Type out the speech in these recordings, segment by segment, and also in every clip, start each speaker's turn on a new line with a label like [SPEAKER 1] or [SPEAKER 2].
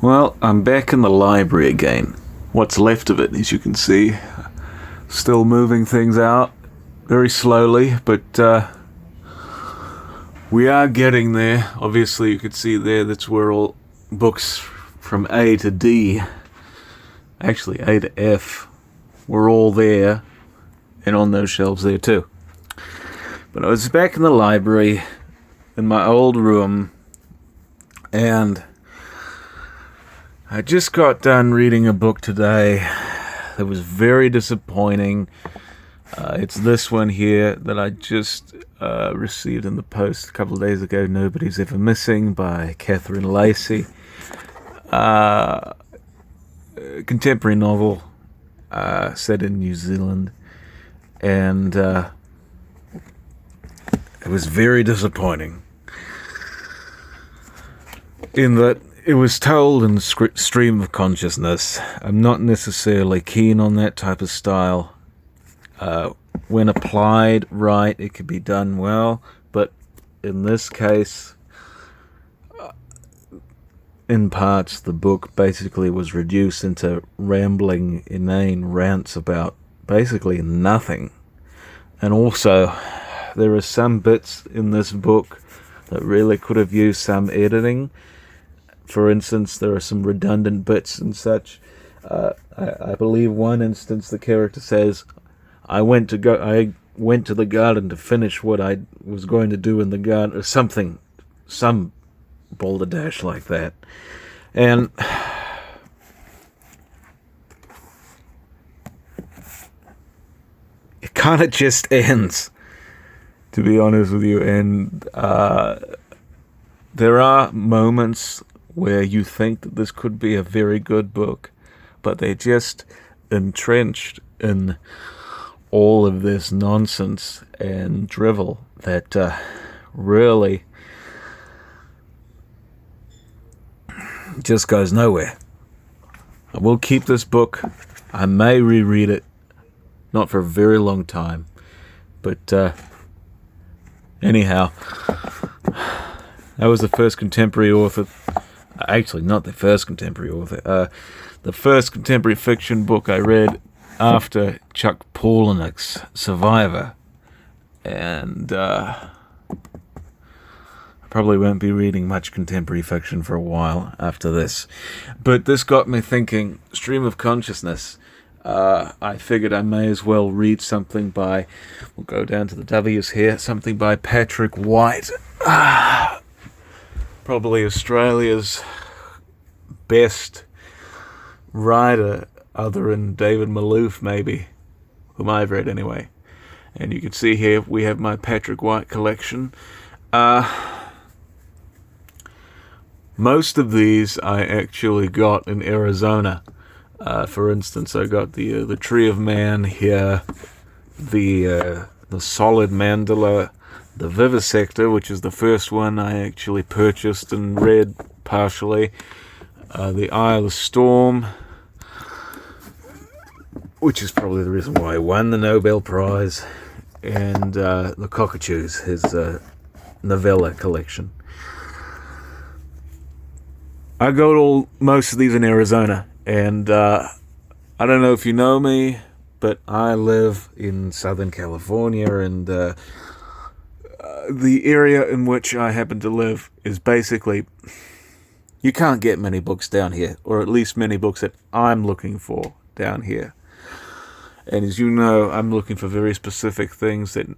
[SPEAKER 1] Well, I'm back in the library again. What's left of it, as you can see. Still moving things out very slowly, but we are getting there. Obviously, you could see there that's where all books from A to D, actually A to F, were all there and on those shelves there too. But I was back in the library in my old room, and I just got done reading a book today that was very disappointing. It's this one here that I just received in the post a couple of days ago, Nobody's Ever Missing by Catherine Lacey. Contemporary novel set in New Zealand. And it was very disappointing in that it was told in stream of consciousness. I'm not necessarily keen on that type of style. When applied right, it could be done well, but in this case, in parts, the book basically was reduced into rambling, inane rants about basically nothing. And also, there are some bits in this book that really could have used some editing. For instance, there are some redundant bits and such. I believe one instance the character says, I went to the garden to finish what I was going to do in the garden, or something, some balderdash like that. And it kind of just ends, to be honest with you. And there are moments where you think that this could be a very good book, but they're just entrenched in all of this nonsense and drivel that really just goes nowhere. I will keep this book. I may reread it, not for a very long time, but anyhow, that was the first contemporary author. Actually, not the first contemporary author. The first contemporary fiction book I read after Chuck Palahniuk's Survivor. And I probably won't be reading much contemporary fiction for a while after this. But this got me thinking, stream of consciousness. I figured I may as well read something by, we'll go down to the W's here, something by Patrick White. Probably Australia's best writer, other than David Malouf, maybe, whom I've read anyway. And you can see here we have my Patrick White collection. Most of these I actually got in Arizona. For instance, I got the Tree of Man here, the Solid Mandala, the Vivisector, which is the first one I actually purchased and read partially, the Eye of the Storm, which is probably the reason why he won the Nobel Prize, and the Cockatoos, his novella collection. I got most of these in Arizona, and I don't know if you know me, but I live in Southern California, and the area in which I happen to live is basically, you can't get many books down here, or at least many books that I'm looking for down here. And as you know, I'm looking for very specific things that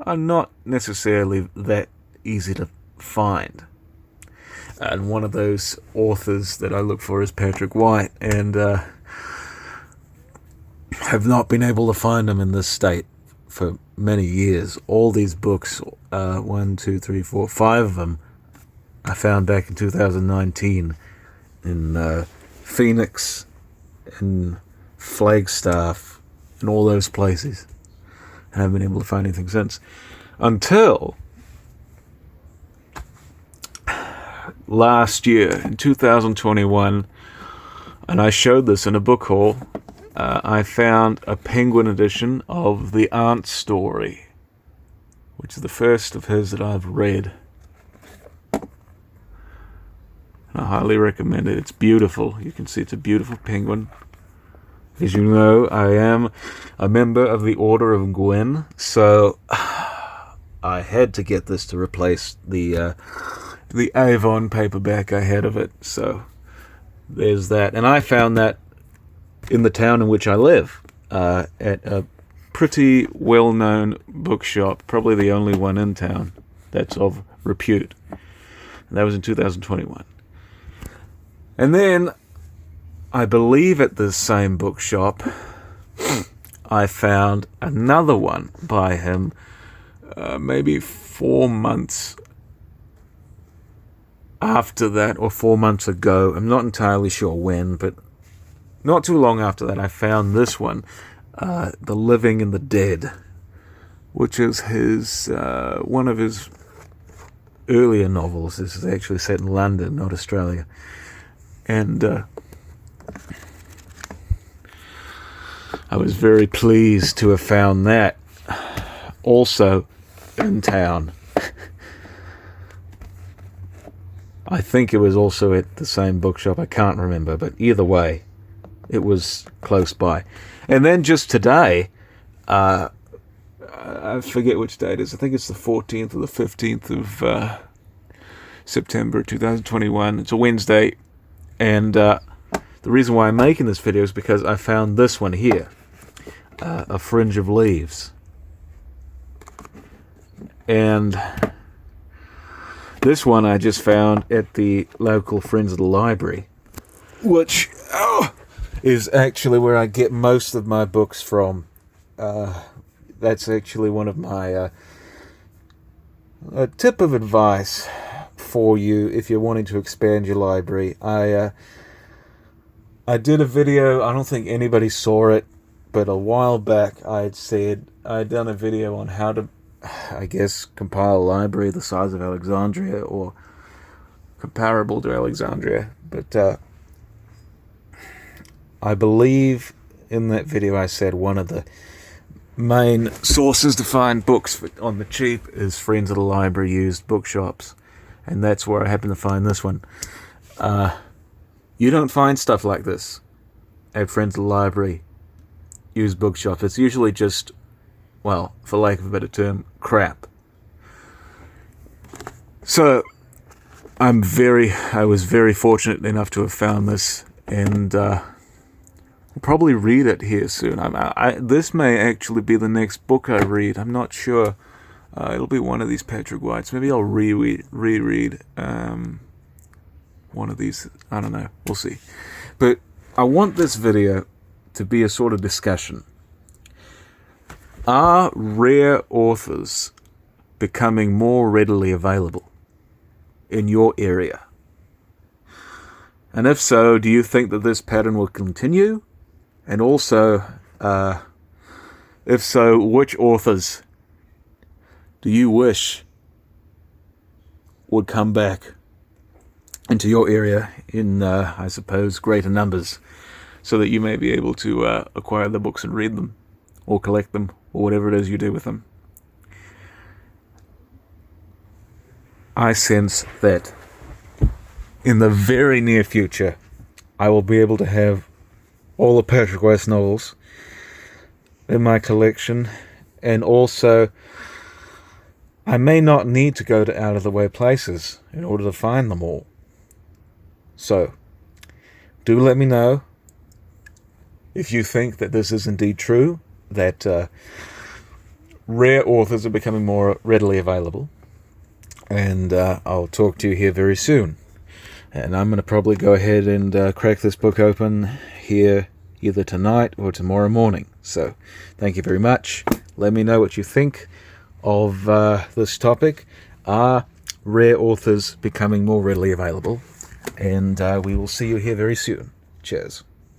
[SPEAKER 1] are not necessarily that easy to find. And one of those authors that I look for is Patrick White, and have not been able to find him in this state for many years. All these books, 1, 2, 3, 4, 5 of them, I found back in 2019 in Phoenix, in Flagstaff, and all those places. I haven't been able to find anything since. Until last year, in 2021, and I showed this in a book haul, I found a Penguin edition of The Aunt Story, which is the first of his that I've read. And I highly recommend it. It's beautiful. You can see it's a beautiful penguin. As you know, I am a member of the Order of Gwen, so I had to get this to replace the Avon paperback I had of it. So there's that. And I found that in the town in which I live, at a pretty well-known bookshop, probably the only one in town that's of repute. And that was in 2021. And then, I believe at the same bookshop, I found another one by him, maybe 4 months after that, or 4 months ago. I'm not entirely sure when, but not too long after that, I found this one, The Living and the Dead, which is his one of his earlier novels. This is actually set in London, not Australia. And I was very pleased to have found that also in town. I think it was also at the same bookshop. I can't remember, but either way, it was close by. And then just today, I forget which day it is. I think it's the 14th or the 15th of September 2021. It's a Wednesday. And the reason why I'm making this video is because I found this one here, A Fringe of Leaves. And this one I just found at the local Friends of the Library, which is actually where I get most of my books from. That's actually one of my a tip of advice for you if you're wanting to expand your library. I did a video, I don't think anybody saw it, but a while back I had said I'd done a video on how to, I guess, compile a library the size of Alexandria or comparable to Alexandria. But I believe in that video I said one of the main sources to find books on the cheap is Friends of the Library used bookshops. And that's where I happen to find this one. You don't find stuff like this at Friends of the Library used bookshops. It's usually just, well, for lack of a better term, crap. So, I was very fortunate enough to have found this, and I'll probably read it here soon. This may actually be the next book I read. I'm not sure. It'll be one of these Patrick Whites. Maybe I'll reread one of these. I don't know. We'll see. But I want this video to be a sort of discussion. Are rare authors becoming more readily available in your area? And if so, do you think that this pattern will continue? And also, if so, which authors do you wish would come back into your area in, I suppose, greater numbers, so that you may be able to acquire the books and read them, or collect them, or whatever it is you do with them? I sense that in the very near future, I will be able to have all the Patrick White novels in my collection, and also I may not need to go to out-of-the-way places in order to find them all. So, do let me know if you think that this is indeed true, that rare authors are becoming more readily available. And I'll talk to you here very soon. And I'm going to probably go ahead and crack this book open here either tonight or tomorrow morning. So, thank you very much. Let me know what you think of this topic. Are rare authors becoming more readily available? And we will see you here very soon. Cheers.